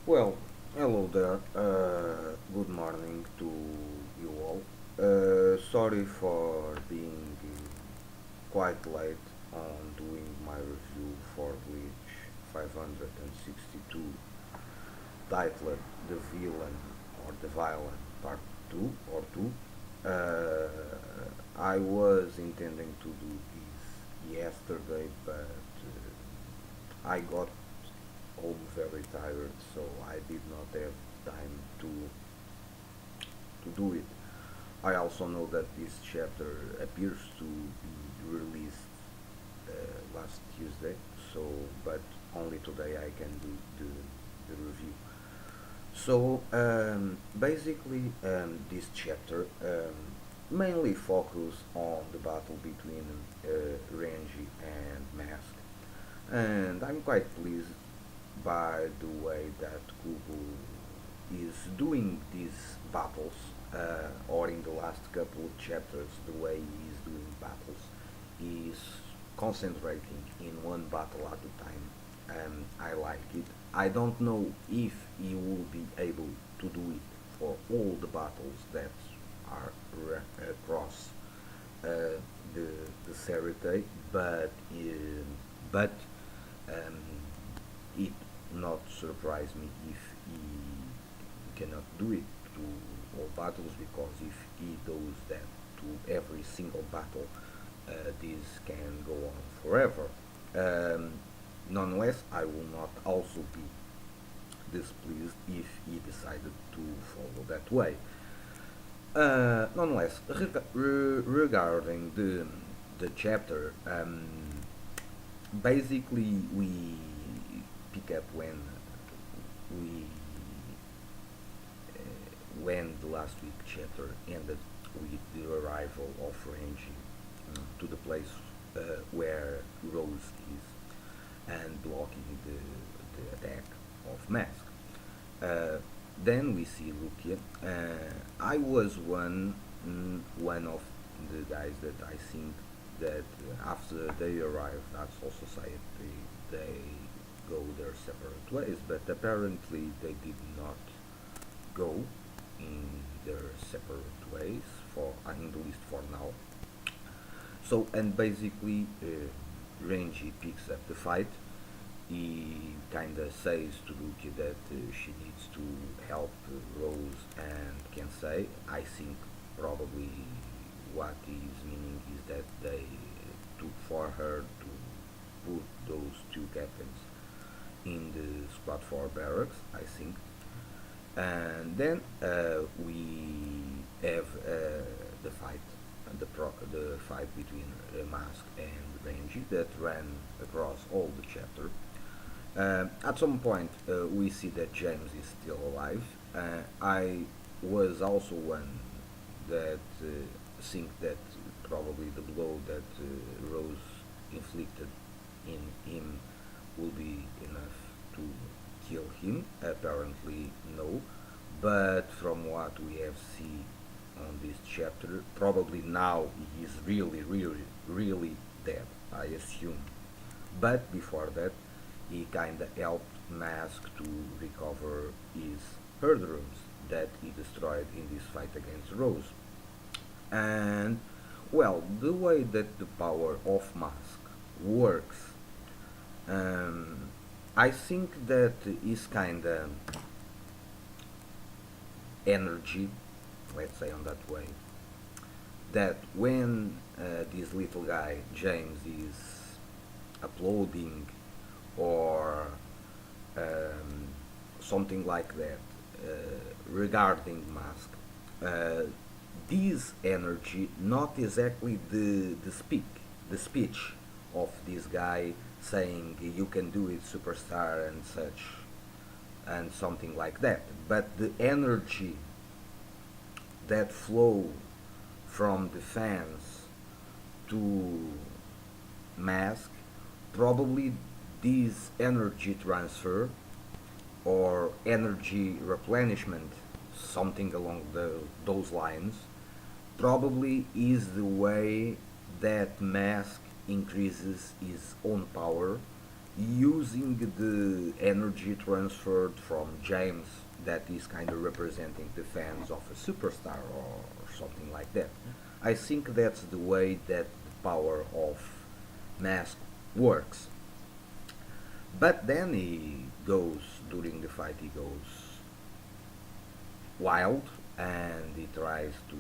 Well, hello there. Good morning to you all. Sorry for being quite late on doing my review for Bleach 562, titled The Villain or The Villain Part 2 or 2. Uh, I was intending to do this yesterday, but I got home very tired, so I did not have time to do it. I also know that this chapter appears to be released last Tuesday, so but only today I can do the review. So basically, this chapter mainly focus on the battle between Renji and Mask, and I'm quite pleased by the way that Kubo is doing these battles, or in the last couple of chapters, the way he is doing battles, is concentrating in one battle at a time, and I like it. I don't know if he will be able to do it for all the battles that are across uh, the the Serite, but um, it not surprise me if he cannot do it to all battles, because if he does that to every single battle, this can go on forever. Um, Nonetheless, I will not also be displeased if he decided to follow that way. Nonetheless, regarding the chapter, basically we pick up we when the last week chapter ended with the arrival of Renji to the place where Rose is and blocking the attack of Mask. Uh, then we see Lucia. I was one of the guys that I think that after they arrived at Soul Society, they go their separate ways. But apparently, they did not go in their separate ways for, at least for now. So, and basically, Renji picks up the fight. He kind of says to Luki that she needs to help Rose and Kensei. I think probably what he's meaning is that they took for her to put those two captains in the Squad 4 barracks, I think. And then we have the fight between Mask and Renji that ran across all the chapter. At some point, we see that James is still alive. I was also one that think that probably the blow that Rose inflicted in him will be enough to kill him. Apparently, no. But from what we have seen on this chapter, probably now he is really, really, really dead, I assume. But before that, he kinda helped Mask to recover his Herdrooms that he destroyed in this fight against Rose. And, well, the way that the power of Mask works, um, I think that is kinda energy, let's say on that way, that when this little guy James is uploading or um, something like that regarding Mask, uh, this energy, not exactly the speech of this guy saying you can do it superstar and such and something like that, but the energy that flow from the fans to Mask, probably this energy transfer or energy replenishment, something along those lines, probably is the way that Mask increases his own power using the energy transferred from James that is kind of representing the fans of a superstar or something like that. I think that's the way that the power of Mask works. But then he goes, during the fight, he goes wild and he tries to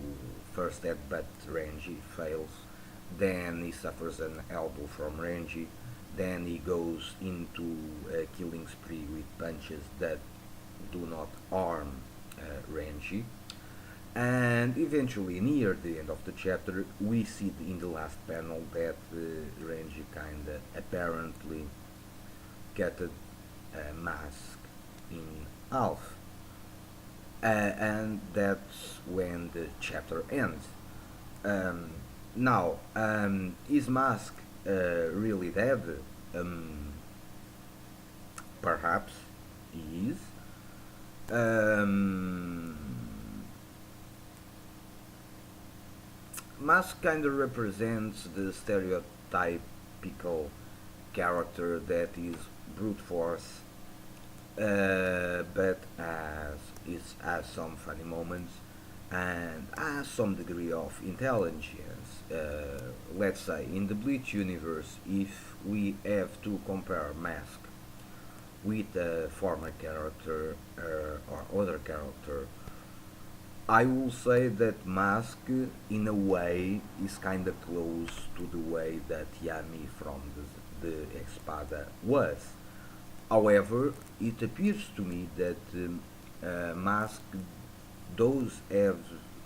first headbutt Renji, fails. Then he suffers an elbow from Renji. Then he goes into a killing spree with punches that do not harm Renji. And eventually, near the end of the chapter, we see in the last panel that Renji kinda apparently cut a mask in half. And that's when the chapter ends. Um, now, is Mask really dead? Um, Perhaps he is. Um, Mask kind of represents the stereotypical character that is brute force, but has some funny moments and has some degree of intelligence. Let's say in the Bleach universe, if we have to compare Mask with a former character or other character, I will say that Mask, in a way, is kind of close to the way that Yami from the Espada was. However, it appears to me that Mask does have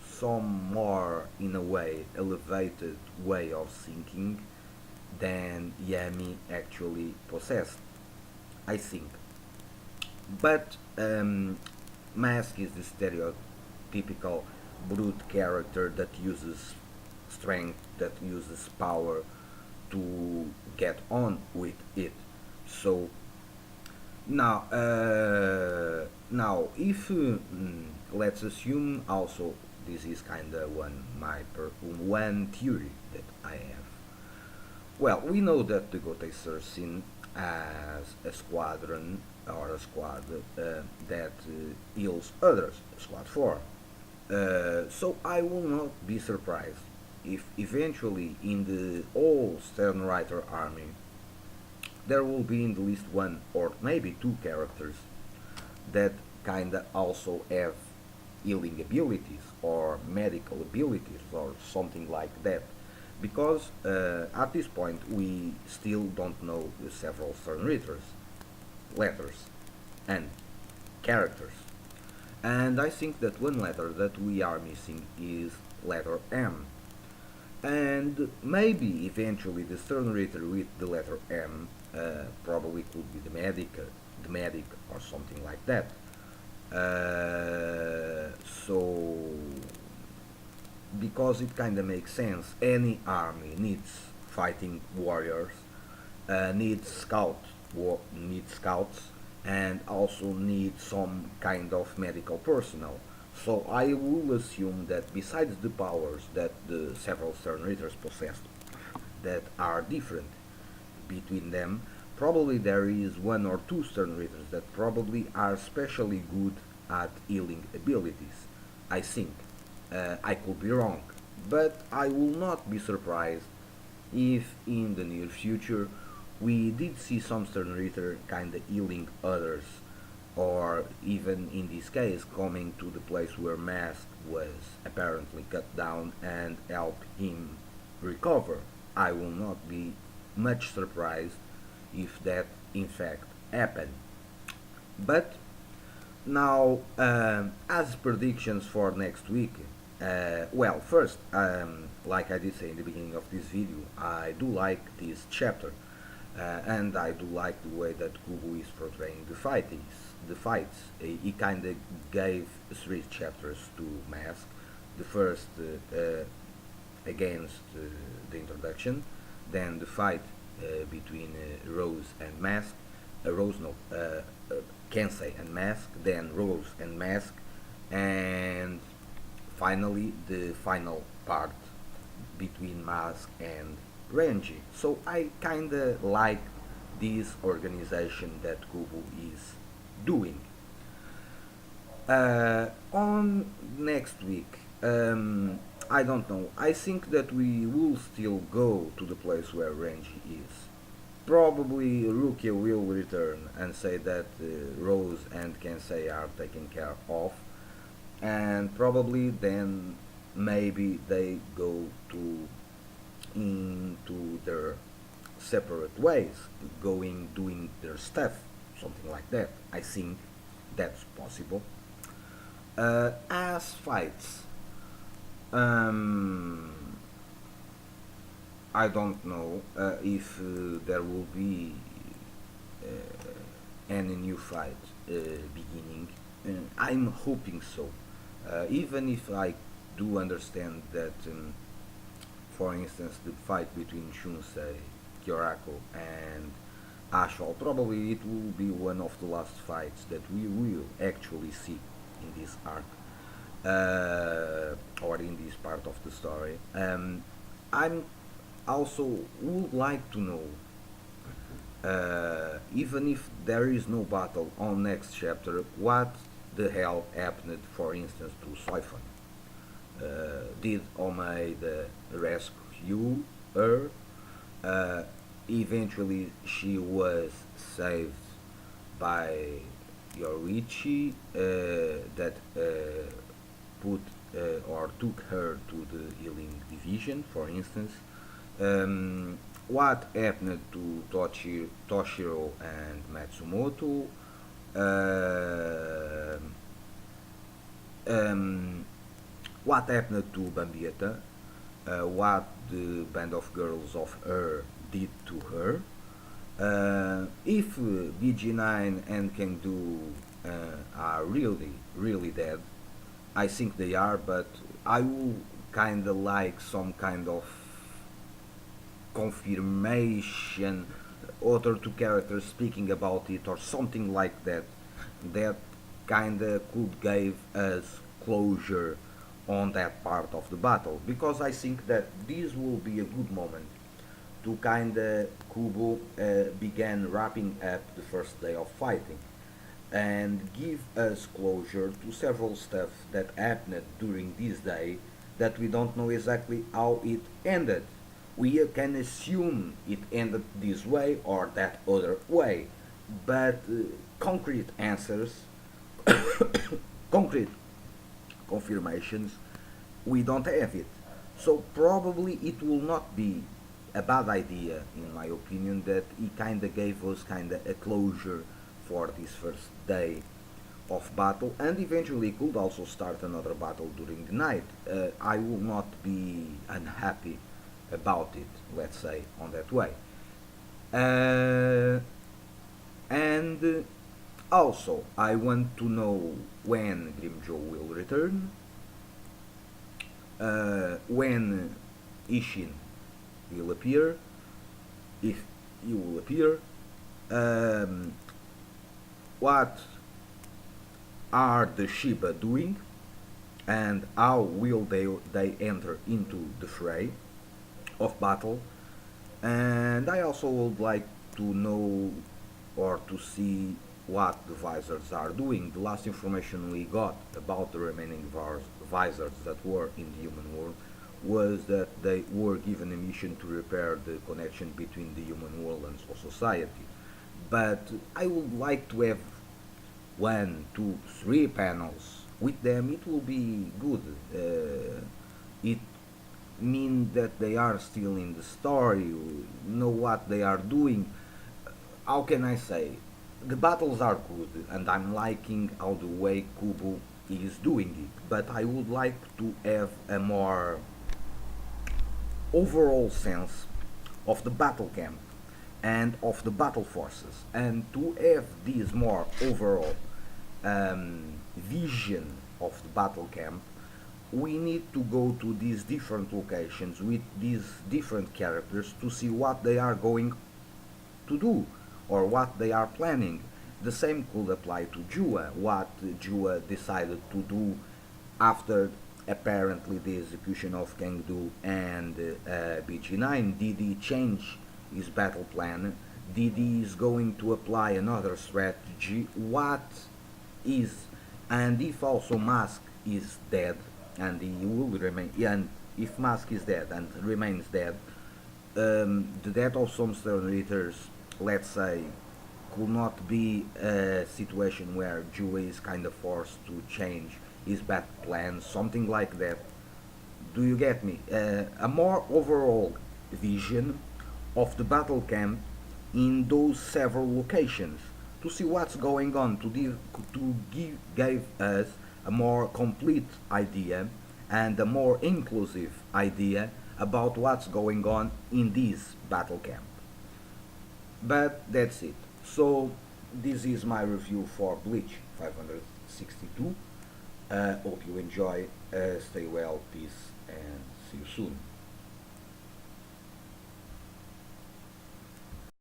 some more, in a way, elevated way of thinking than Yami actually possessed, I think. But Mask is the stereotypical brute character that uses strength, that uses power to get on with it. So now, if let's assume also this is kind of one theory that I have. Well, we know that the Gotei Sursin as a squadron or a squad that heals others, Squad 4. So I will not be surprised if eventually in the whole Sternreiter army there will be in the least one or maybe two characters that kinda also have healing abilities or medical abilities or something like that. Because at this point we still don't know the several Sternreiters, letters, and characters. And I think that one letter that we are missing is letter M. And maybe eventually the Sternreiter with the letter M probably could be the medic or something like that. So because it kind of makes sense, any army needs fighting warriors, needs scouts, and also needs some kind of medical personnel. So I will assume that besides the powers that the several Stern Readers possess, that are different between them, probably there is one or two Stern Readers that probably are especially good at healing abilities. I think. I could be wrong, but I will not be surprised if in the near future we did see some Stern Reader kinda healing others, or even in this case coming to the place where Mask was apparently cut down and help him recover. I will not be much surprised if that in fact happened. But now, as predictions for next week, well, first, like I did say in the beginning of this video, I do like this chapter, and I do like the way that Kubo is portraying the fights. He kind of gave three chapters to Mask. The first against the introduction, then the fight between Rose and Mask, Rose no, Kensei and Mask, then Rose and Mask, and finally the final part between Mask and Renji. So I kinda like this organization that Kubo is doing. On next week, I don't know. I think that we will still go to the place where Renji is. Probably Rukia will return and say that Rose and Kensei are taken care of, and probably then maybe they go to into their separate ways, going doing their stuff, something like that. I think that's possible. As fights, um, I don't know if there will be any new fight beginning. I'm hoping so. Even if I do understand that, for instance, the fight between Shunsei, Kyorako, and Ashwell, probably it will be one of the last fights that we will actually see in this arc, or in this part of the story. I'm also would like to know, even if there is no battle on next chapter, what the hell happened, for instance, to Siphon. Did Omeida rescue her? Eventually, she was saved by Yorichi, that put or took her to the healing division, for instance. What happened to Toshiro and Matsumoto? Uh, um, what happened to Bambieta? What the band of girls of her did to her? If BG9 and Kengdu are really dead, I think they are, but I would kinda like some kind of confirmation, other two characters speaking about it, or something like that. That kinda could give us closure on that part of the battle, because I think that this will be a good moment to kinda Kubo began wrapping up the first day of fighting and give us closure to several stuff that happened during this day that we don't know exactly how it ended. We can assume it ended this way or that other way, but concrete answers, concrete confirmations, we don't have it. So probably it will not be a bad idea, in my opinion, that he kinda gave us kinda a closure for this first day of battle, and eventually could also start another battle during the night. I will not be unhappy about it, let's say, on that way. Uh, and also, I want to know when Grimjo will return, when Ishin will appear, if he will appear, um, what are the Shiba doing, and how will they enter into the fray of battle. And I also would like to know or to see what the visors are doing. The last information we got about the remaining visors that were in the human world was that they were given a mission to repair the connection between the human world and society. But I would like to have one, two, three panels with them. It will be good. It means that they are still in the story, know what they are doing. How can I say? The battles are good, and I'm liking how the way Kubo is doing it. But I would like to have a more overall sense of the battle camp and of the battle forces, and to have this more overall vision of the battle camp, we need to go to these different locations with these different characters to see what they are going to do or what they are planning. The same could apply to Jua, what Jua decided to do after apparently the execution of Kangdu and BG9. Did he change his battle plan? Didi is going to apply another strategy. What is, and if also Mask is dead, and he will remain, and if Mask is dead and remains dead, the death of some Stone Eaters, let's say, could not be a situation where Jue is kind of forced to change his bad plans, something like that. Do you get me? A more overall vision of the battle camp in those several locations to see what's going on, give us a more complete idea and a more inclusive idea about what's going on in this battle camp. But that's it. So this is my review for Bleach 562. Hope you enjoy. Stay well, peace, and see you soon.